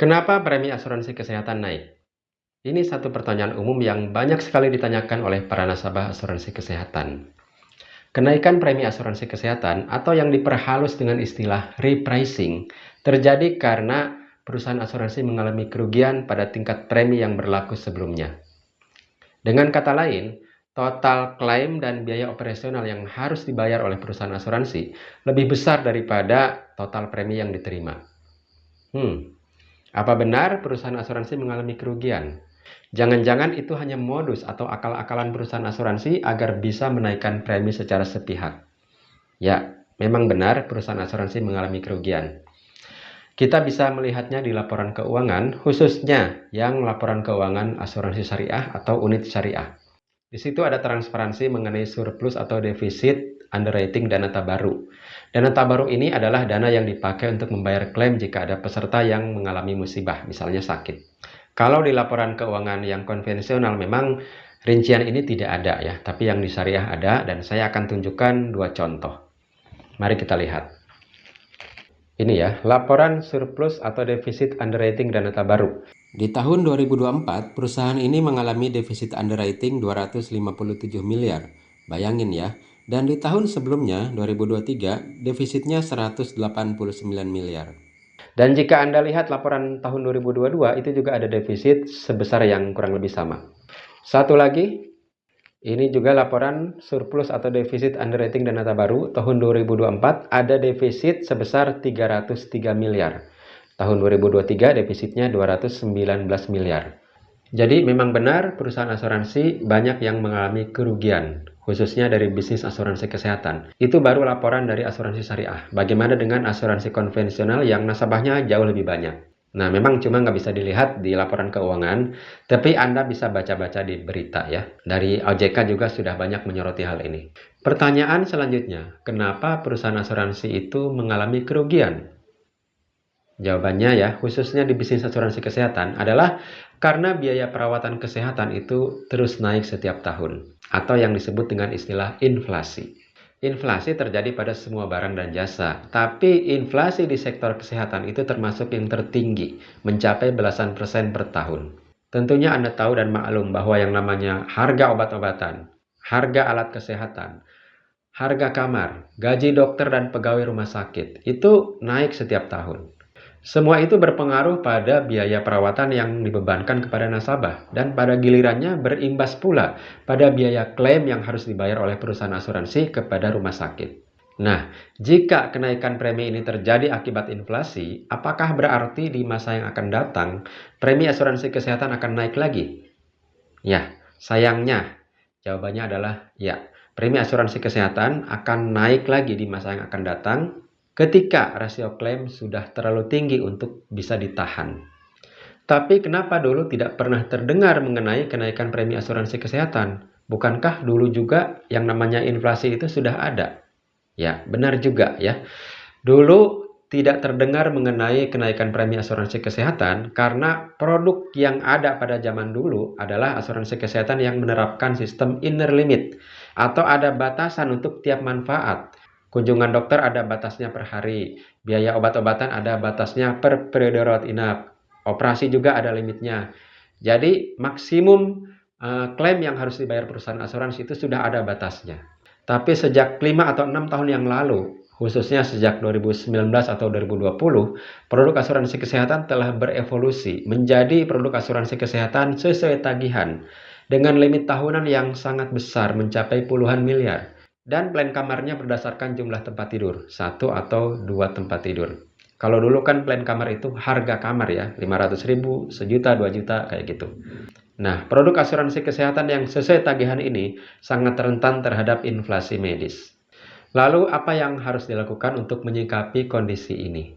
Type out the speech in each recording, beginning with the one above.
Kenapa premi asuransi kesehatan naik? Ini satu pertanyaan umum yang banyak sekali ditanyakan oleh para nasabah asuransi kesehatan. Kenaikan premi asuransi kesehatan atau yang diperhalus dengan istilah repricing terjadi karena perusahaan asuransi mengalami kerugian pada tingkat premi yang berlaku sebelumnya. Dengan kata lain, total klaim dan biaya operasional yang harus dibayar oleh perusahaan asuransi lebih besar daripada total premi yang diterima. Apa benar perusahaan asuransi mengalami kerugian? Jangan-jangan itu hanya modus atau akal-akalan perusahaan asuransi agar bisa menaikkan premi secara sepihak. Ya, memang benar perusahaan asuransi mengalami kerugian. Kita bisa melihatnya di laporan keuangan, khususnya yang laporan keuangan asuransi syariah atau unit syariah. Di situ ada transparansi mengenai surplus atau defisit underwriting dana tabaru. Dana tabaru ini adalah dana yang dipakai untuk membayar klaim jika ada peserta yang mengalami musibah, misalnya sakit. Kalau di laporan keuangan yang konvensional memang rincian ini tidak ada ya, tapi yang di syariah ada dan saya akan tunjukkan dua contoh. Mari kita lihat. Ini ya, laporan surplus atau defisit underwriting dana tabaru. Di tahun 2024, perusahaan ini mengalami defisit underwriting 257 miliar. Bayangin ya. Dan di tahun sebelumnya, 2023, defisitnya 189 miliar. Dan jika Anda lihat laporan tahun 2022, itu juga ada defisit sebesar yang kurang lebih sama. Satu lagi, ini juga laporan surplus atau defisit underwriting dana tabaru tahun 2024 ada defisit sebesar 303 miliar. Tahun 2023 defisitnya 219 miliar. Jadi memang benar perusahaan asuransi banyak yang mengalami kerugian, khususnya dari bisnis asuransi kesehatan. Itu baru laporan dari asuransi syariah. Bagaimana dengan asuransi konvensional yang nasabahnya jauh lebih banyak? Nah, memang cuma nggak bisa dilihat di laporan keuangan, tapi Anda bisa baca-baca di berita ya. Dari OJK juga sudah banyak menyoroti hal ini. Pertanyaan selanjutnya, kenapa perusahaan asuransi itu mengalami kerugian? Jawabannya ya, khususnya di bisnis asuransi kesehatan adalah karena biaya perawatan kesehatan itu terus naik setiap tahun atau yang disebut dengan istilah inflasi. Inflasi terjadi pada semua barang dan jasa, tapi inflasi di sektor kesehatan itu termasuk yang tertinggi, mencapai belasan persen per tahun. Tentunya Anda tahu dan maklum bahwa yang namanya harga obat-obatan, harga alat kesehatan, harga kamar, gaji dokter dan pegawai rumah sakit itu naik setiap tahun. Semua itu berpengaruh pada biaya perawatan yang dibebankan kepada nasabah dan pada gilirannya berimbas pula pada biaya klaim yang harus dibayar oleh perusahaan asuransi kepada rumah sakit. Nah, jika kenaikan premi ini terjadi akibat inflasi, apakah berarti di masa yang akan datang premi asuransi kesehatan akan naik lagi? Ya, sayangnya jawabannya adalah ya. Premi asuransi kesehatan akan naik lagi di masa yang akan datang ketika rasio klaim sudah terlalu tinggi untuk bisa ditahan. Tapi kenapa dulu tidak pernah terdengar mengenai kenaikan premi asuransi kesehatan? Bukankah dulu juga yang namanya inflasi itu sudah ada? Ya, benar juga ya. Dulu tidak terdengar mengenai kenaikan premi asuransi kesehatan karena produk yang ada pada zaman dulu adalah asuransi kesehatan yang menerapkan sistem inner limit atau ada batasan untuk tiap manfaat. Kunjungan dokter ada batasnya per hari, biaya obat-obatan ada batasnya per periode rawat inap, operasi juga ada limitnya. Jadi maksimum klaim yang harus dibayar perusahaan asuransi itu sudah ada batasnya. Tapi sejak 5 atau 6 tahun yang lalu, khususnya sejak 2019 atau 2020, produk asuransi kesehatan telah berevolusi menjadi produk asuransi kesehatan sesuai tagihan dengan limit tahunan yang sangat besar mencapai puluhan miliar. Dan plan kamarnya berdasarkan jumlah tempat tidur, satu atau dua tempat tidur. Kalau dulu kan plan kamar itu harga kamar ya, 500.000, sejuta, 2 juta kayak gitu. Nah, produk asuransi kesehatan yang sesuai tagihan ini sangat rentan terhadap inflasi medis. Lalu, apa yang harus dilakukan untuk menyikapi kondisi ini?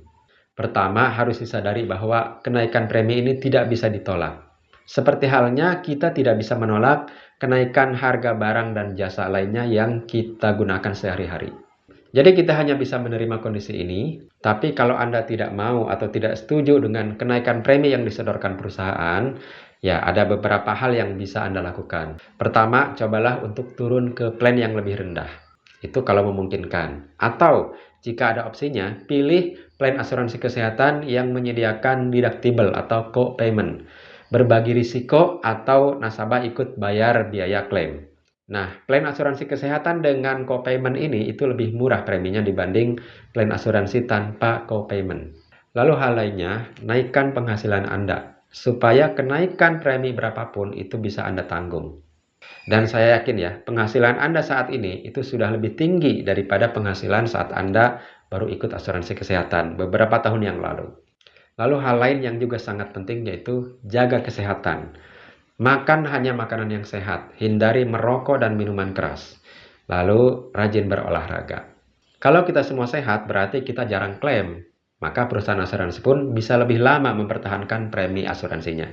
Pertama, harus disadari bahwa kenaikan premi ini tidak bisa ditolak. Seperti halnya kita tidak bisa menolak kenaikan harga barang dan jasa lainnya yang kita gunakan sehari-hari. Jadi kita hanya bisa menerima kondisi ini, tapi kalau Anda tidak mau atau tidak setuju dengan kenaikan premi yang disodorkan perusahaan, ya ada beberapa hal yang bisa Anda lakukan. Pertama, cobalah untuk turun ke plan yang lebih rendah. Itu kalau memungkinkan. Atau jika ada opsinya, pilih plan asuransi kesehatan yang menyediakan deductible atau co-payment, berbagi risiko atau nasabah ikut bayar biaya klaim. Nah, plan asuransi kesehatan dengan co-payment ini itu lebih murah preminya dibanding plan asuransi tanpa co-payment. Lalu hal lainnya, naikkan penghasilan Anda, supaya kenaikan premi berapapun itu bisa Anda tanggung. Dan saya yakin ya, penghasilan Anda saat ini itu sudah lebih tinggi daripada penghasilan saat Anda baru ikut asuransi kesehatan beberapa tahun yang lalu. Lalu hal lain yang juga sangat penting yaitu jaga kesehatan. Makan hanya makanan yang sehat, hindari merokok dan minuman keras. Lalu rajin berolahraga. Kalau kita semua sehat berarti kita jarang klaim, maka perusahaan asuransi pun bisa lebih lama mempertahankan premi asuransinya.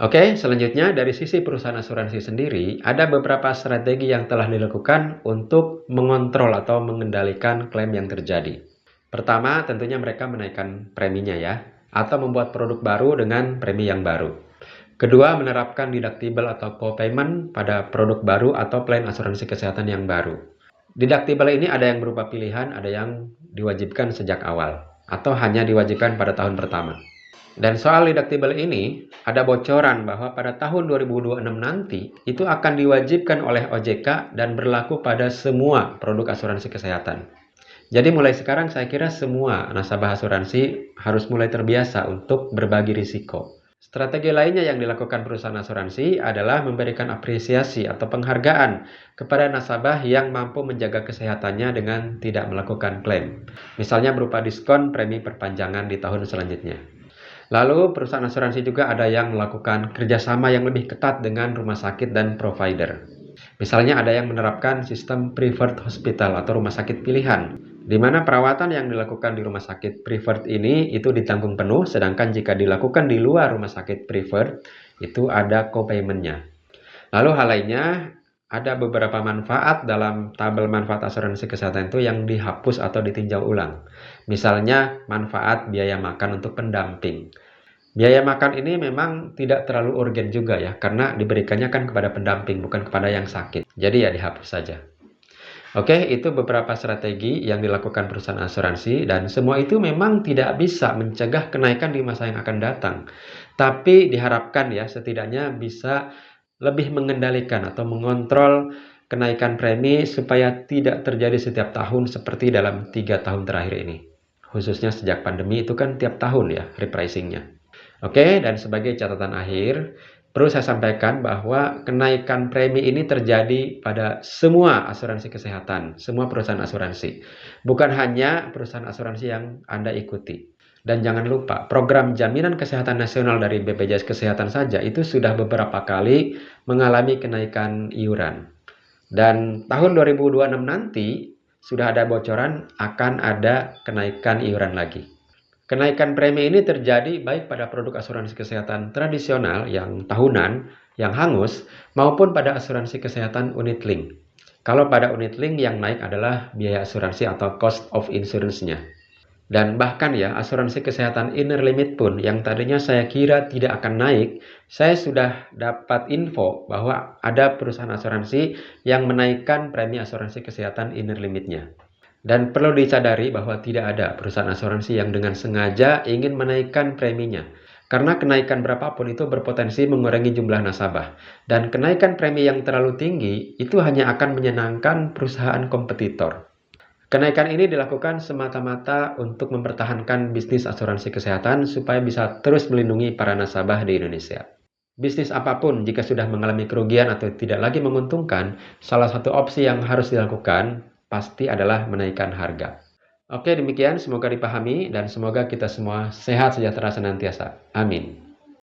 Oke, selanjutnya dari sisi perusahaan asuransi sendiri, ada beberapa strategi yang telah dilakukan untuk mengontrol atau mengendalikan klaim yang terjadi. Pertama, tentunya mereka menaikkan preminya ya, atau membuat produk baru dengan premi yang baru. Kedua, menerapkan deductible atau co-payment pada produk baru atau plan asuransi kesehatan yang baru. Deductible ini ada yang berupa pilihan, ada yang diwajibkan sejak awal, atau hanya diwajibkan pada tahun pertama. Dan soal deductible ini, ada bocoran bahwa pada tahun 2026 nanti, itu akan diwajibkan oleh OJK dan berlaku pada semua produk asuransi kesehatan. Jadi mulai sekarang saya kira semua nasabah asuransi harus mulai terbiasa untuk berbagi risiko. Strategi lainnya yang dilakukan perusahaan asuransi adalah memberikan apresiasi atau penghargaan kepada nasabah yang mampu menjaga kesehatannya dengan tidak melakukan klaim. Misalnya berupa diskon premi perpanjangan di tahun selanjutnya. Lalu perusahaan asuransi juga ada yang melakukan kerjasama yang lebih ketat dengan rumah sakit dan provider. Misalnya ada yang menerapkan sistem preferred hospital atau rumah sakit pilihan, di mana perawatan yang dilakukan di rumah sakit preferred ini itu ditanggung penuh, sedangkan jika dilakukan di luar rumah sakit preferred, itu ada co-payment-nya. Lalu hal lainnya, ada beberapa manfaat dalam tabel manfaat asuransi kesehatan itu yang dihapus atau ditinjau ulang. Misalnya manfaat biaya makan untuk pendamping. Biaya makan ini memang tidak terlalu urgen juga ya, karena diberikannya kan kepada pendamping, bukan kepada yang sakit. Jadi ya dihapus saja. Oke, itu beberapa strategi yang dilakukan perusahaan asuransi dan semua itu memang tidak bisa mencegah kenaikan di masa yang akan datang. Tapi diharapkan ya setidaknya bisa lebih mengendalikan atau mengontrol kenaikan premi supaya tidak terjadi setiap tahun seperti dalam 3 tahun terakhir ini. Khususnya sejak pandemi itu kan tiap tahun ya repricingnya. Oke, dan sebagai catatan akhir, perlu saya sampaikan bahwa kenaikan premi ini terjadi pada semua asuransi kesehatan, semua perusahaan asuransi. Bukan hanya perusahaan asuransi yang Anda ikuti. Dan jangan lupa, program jaminan kesehatan nasional dari BPJS Kesehatan saja itu sudah beberapa kali mengalami kenaikan iuran. Dan tahun 2026 nanti sudah ada bocoran akan ada kenaikan iuran lagi. Kenaikan premi ini terjadi baik pada produk asuransi kesehatan tradisional yang tahunan, yang hangus, maupun pada asuransi kesehatan unit link. Kalau pada unit link yang naik adalah biaya asuransi atau cost of insurance-nya. Dan bahkan ya, asuransi kesehatan inner limit pun yang tadinya saya kira tidak akan naik, saya sudah dapat info bahwa ada perusahaan asuransi yang menaikkan premi asuransi kesehatan inner limitnya. Dan perlu disadari bahwa tidak ada perusahaan asuransi yang dengan sengaja ingin menaikkan preminya. Karena kenaikan berapapun itu berpotensi mengurangi jumlah nasabah. Dan kenaikan premi yang terlalu tinggi itu hanya akan menyenangkan perusahaan kompetitor. Kenaikan ini dilakukan semata-mata untuk mempertahankan bisnis asuransi kesehatan supaya bisa terus melindungi para nasabah di Indonesia. Bisnis apapun jika sudah mengalami kerugian atau tidak lagi menguntungkan, salah satu opsi yang harus dilakukan pasti adalah menaikkan harga. Oke, demikian semoga dipahami dan semoga kita semua sehat sejahtera senantiasa. Amin.